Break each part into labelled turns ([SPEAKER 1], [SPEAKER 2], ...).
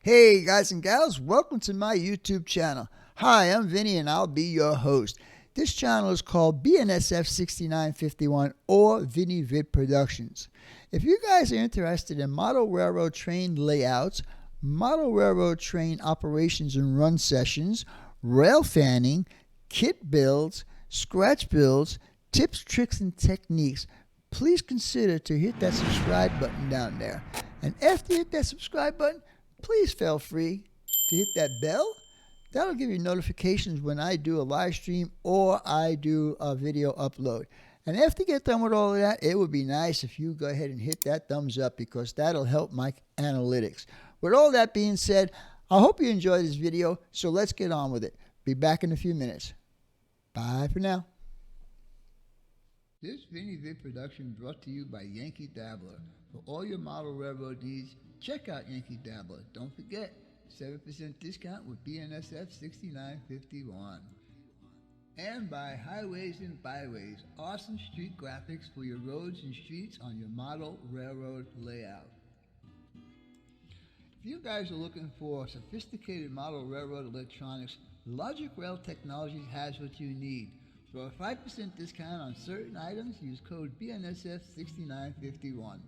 [SPEAKER 1] Hey guys and gals, welcome to my YouTube channel. Hi, I'm Vinny and I'll be your host. This channel is called BNSF 6951 or Vinny Vid Productions. If you guys are interested in model railroad train layouts, model railroad train operations and run sessions, rail fanning, kit builds, scratch builds, tips, tricks, and techniques, please consider to hit that subscribe button down there. And after you hit that subscribe button, please feel free to hit that bell. That'll give you notifications when I do a live stream or I do a video upload. And after you get done with all of that, it would be nice if you go ahead and hit that thumbs up because that'll help my analytics. With all that being said, I hope you enjoyed this video, so let's get on with it. Be back in a few minutes. Bye for now. This Vinny Vid production brought to you by Yankee Dabbler. For all your model railroad needs, check out Yankee Dabbler. Don't forget, 7% discount with BNSF 6951. And by Highways and Byways, awesome street graphics for your roads and streets on your model railroad layout. If you guys are looking for sophisticated model railroad electronics, Logic Rail Technologies has what you need. For a 5% discount on certain items, use code BNSF 6951.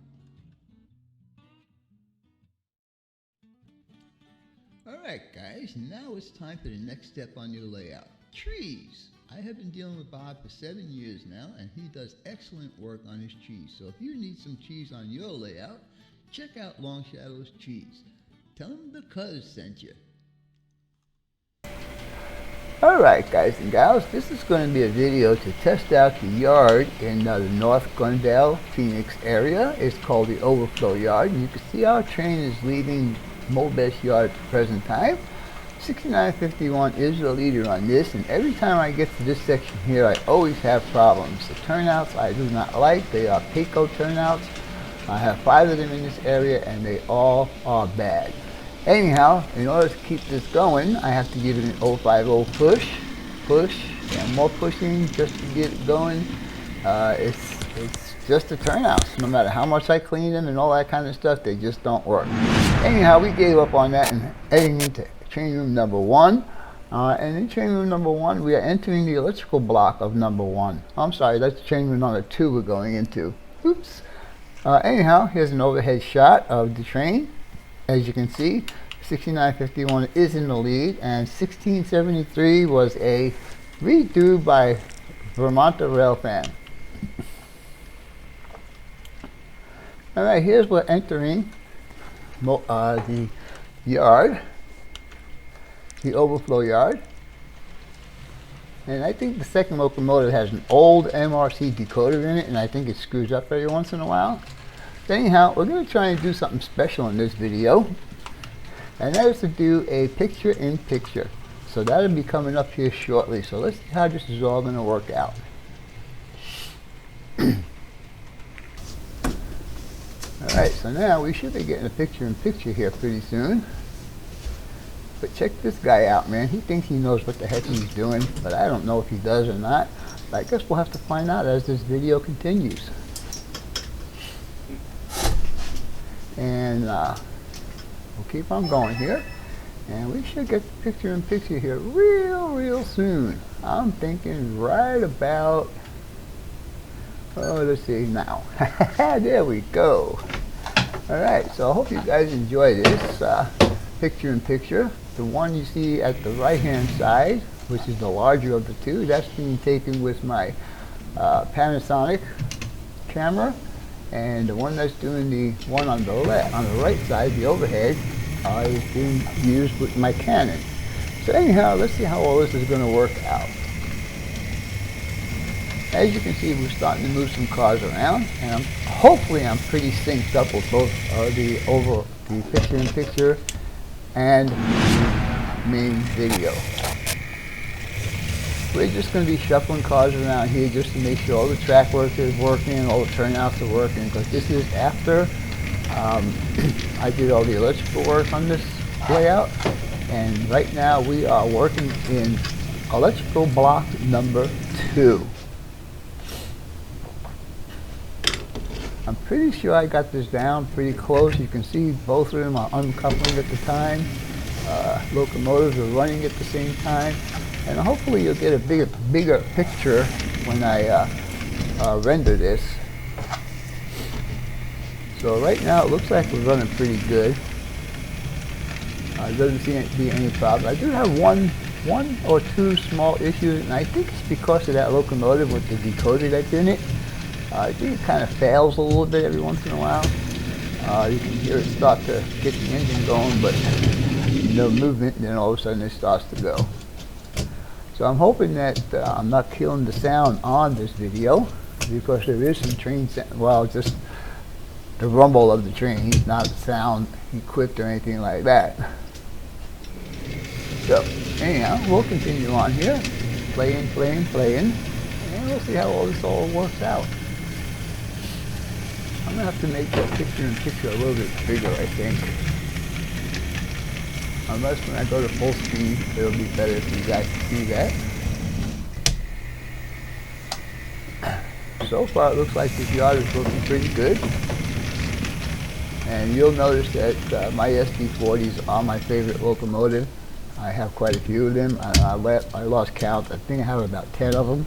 [SPEAKER 1] Alright guys, now it's time for the next step on your layout. Trees. I have been dealing with Bob for 7 years now, and he does excellent work on his trees. So if you need some trees on your layout, check out Long Shadow's Trees. Tell him the Cuz sent you. Alright guys and gals, this is going to be a video to test out the yard in the North Glendale, Phoenix area. It's called the Overflow Yard, and you can see our train is leaving Mobest Yard at the present time. 6951 is the leader on this, and every time I get to this section here, I always have problems. The turnouts I do not like. They are Payco turnouts. I have 5 of them in this area, and they all are bad. Anyhow, in order to keep this going, I have to give it an 050 push, and more pushing just to get it going. It's just the turnouts. No matter how much I clean them and all that kind of stuff, they just don't work. Anyhow, we gave up on that and heading into train room number 1. And in train room number 1, we are entering the electrical block of number 1. I'm sorry, that's train room number 2 we're going into. Oops. Anyhow, here's an overhead shot of the train. As you can see, 6951 is in the lead, and 1673 was a redo by Vermonter Railfan. Alright, here's we're entering the yard, the overflow yard. And I think the second locomotive has an old MRC decoder in it, and I think it screws up every once in a while. Anyhow, we're going to try and do something special in this video, and that is to do a picture-in-picture. So that'll be coming up here shortly. So let's see how this is all going to work out. Alright, so now we should be getting a picture-in-picture here pretty soon. But check this guy out, man. He thinks he knows what the heck he's doing, but I don't know if he does or not. But I guess we'll have to find out as this video continues. And we'll keep on going here, and we should get the picture-in-picture here real soon. I'm thinking right about, oh, let's see now. There we go. Alright, so I hope you guys enjoy this picture-in-picture. The one you see at the right hand side, which is the larger of the two, that's being taken with my Panasonic camera. And the one that's doing the one on the left, on the right side, the overhead, is being used with my Canon. So anyhow, let's see how all this is going to work out. As you can see, we're starting to move some cars around, and hopefully I'm pretty synced up with both the picture-in-picture and the main video. We're just going to be shuffling cars around here just to make sure all the track work is working, all the turnouts are working, because this is after I did all the electrical work on this layout. And right now we are working in electrical block number 2. I'm pretty sure I got this down pretty close. You can see both of them are uncoupling at the time. Locomotives are running at the same time. And hopefully you'll get a bigger picture when I render this. So right now it looks like we're running pretty good. Doesn't seem to be any problem. I do have one or two small issues, and I think it's because of that locomotive with the decoder that's in it. I think it kind of fails a little bit every once in a while. You can hear it start to get the engine going, but no movement, and then all of a sudden it starts to go. So I'm hoping that I'm not killing the sound on this video, because there is some train sound, well, just the rumble of the train, not sound equipped or anything like that. So anyhow, we'll continue on here, playing, and we'll see how all this all works out. I'm gonna have to make that picture a little bit bigger, I think. Unless when I go to full speed, it'll be better if you guys can see that. So far it looks like this yard is looking pretty good. And you'll notice that my SD40s are my favorite locomotive. I have quite a few of them. I lost count. I think I have about 10 of them.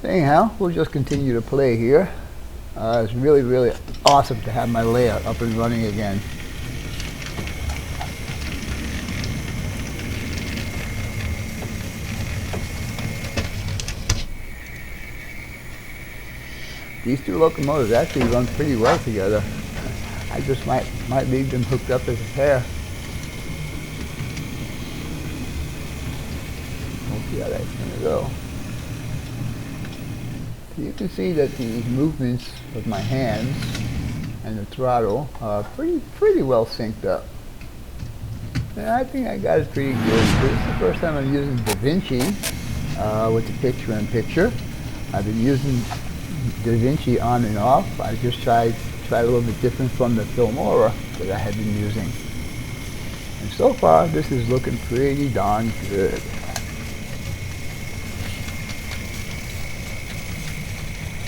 [SPEAKER 1] Anyhow, we'll just continue to play here. It's really awesome to have my layout up and running again. These two locomotives actually run pretty well together. I just might leave them hooked up as a pair. We'll see how that's going to go. You can see that the movements of my hands and the throttle are pretty well synced up. And I think I got it pretty good. This is the first time I'm using DaVinci with the picture-in-picture. I've been using DaVinci on and off. I just tried a little bit different from the Filmora that I had been using. And so far, this is looking pretty darn good.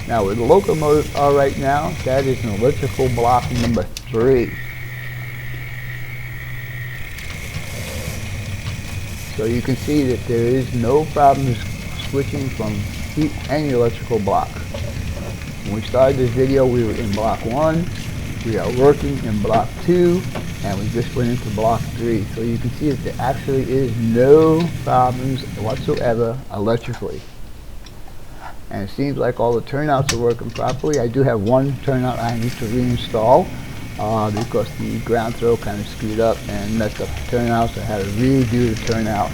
[SPEAKER 1] Now, where the locomotives are right now, that is an electrical block number 3. So you can see that there is no problem switching from any electrical block. When we started this video, we were in block 1. We are working in block 2, and we just went into block 3. So you can see that there actually is no problems whatsoever electrically. And it seems like all the turnouts are working properly. I do have one turnout I need to reinstall because the ground throw kind of screwed up and messed up the turnout, so I had to redo the turnout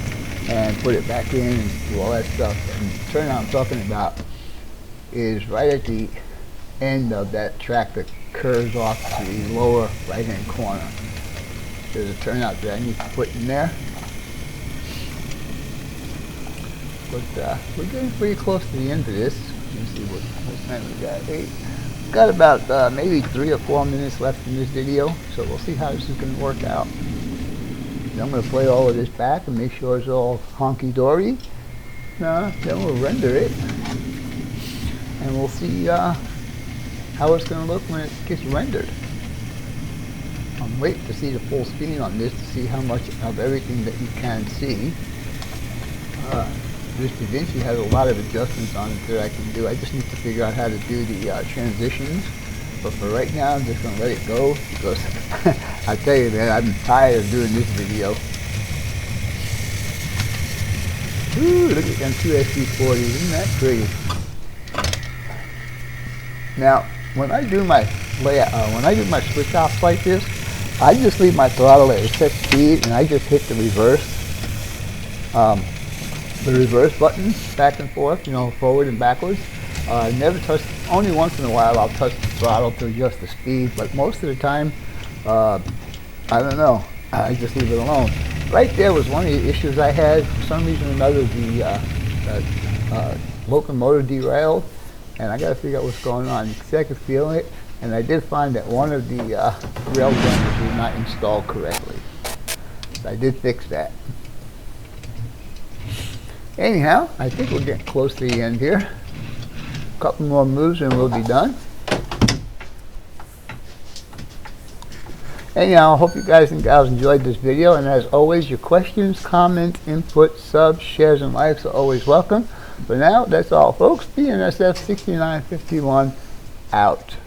[SPEAKER 1] and put it back in and do all that stuff. And the turnout I'm talking about is right at the end of that track that curves off to the lower right hand corner. There's a turnout that I need to put in there. But we're getting pretty close to the end of this. Let's see what time we got. 8. Got about maybe 3 or 4 minutes left in this video, so we'll see how this is going to work out. Then I'm going to play all of this back and make sure it's all honky-dory. Then we'll render it, and we'll see how it's going to look when it gets rendered. I'm waiting to see the full screen on this to see how much of everything that you can see. This DaVinci has a lot of adjustments on it that I can do. I just need to figure out how to do the transitions. But for right now, I'm just going to let it go because I tell you, man, I'm tired of doing this video. Ooh, look at them 2 SD40s. Isn't that pretty? Now, when I do my switch offs like this, I just leave my throttle at a set speed and I just hit the reverse button back and forth, forward and backwards. Never touch, only once in a while I'll touch the throttle to adjust the speed, but most of the time, I don't know, I just leave it alone. Right there was one of the issues I had. For some reason or another, the locomotive derailed, and I got to figure out what's going on. You can see I could feel it, and I did find that one of the rail guns was not installed correctly. So I did fix that. Anyhow, I think we're getting close to the end here. A couple more moves and we'll be done. Anyhow, I hope you guys and gals enjoyed this video, and as always, your questions, comments, input, subs, shares, and likes are always welcome. For now, that's all, folks. BNSF 6951 out.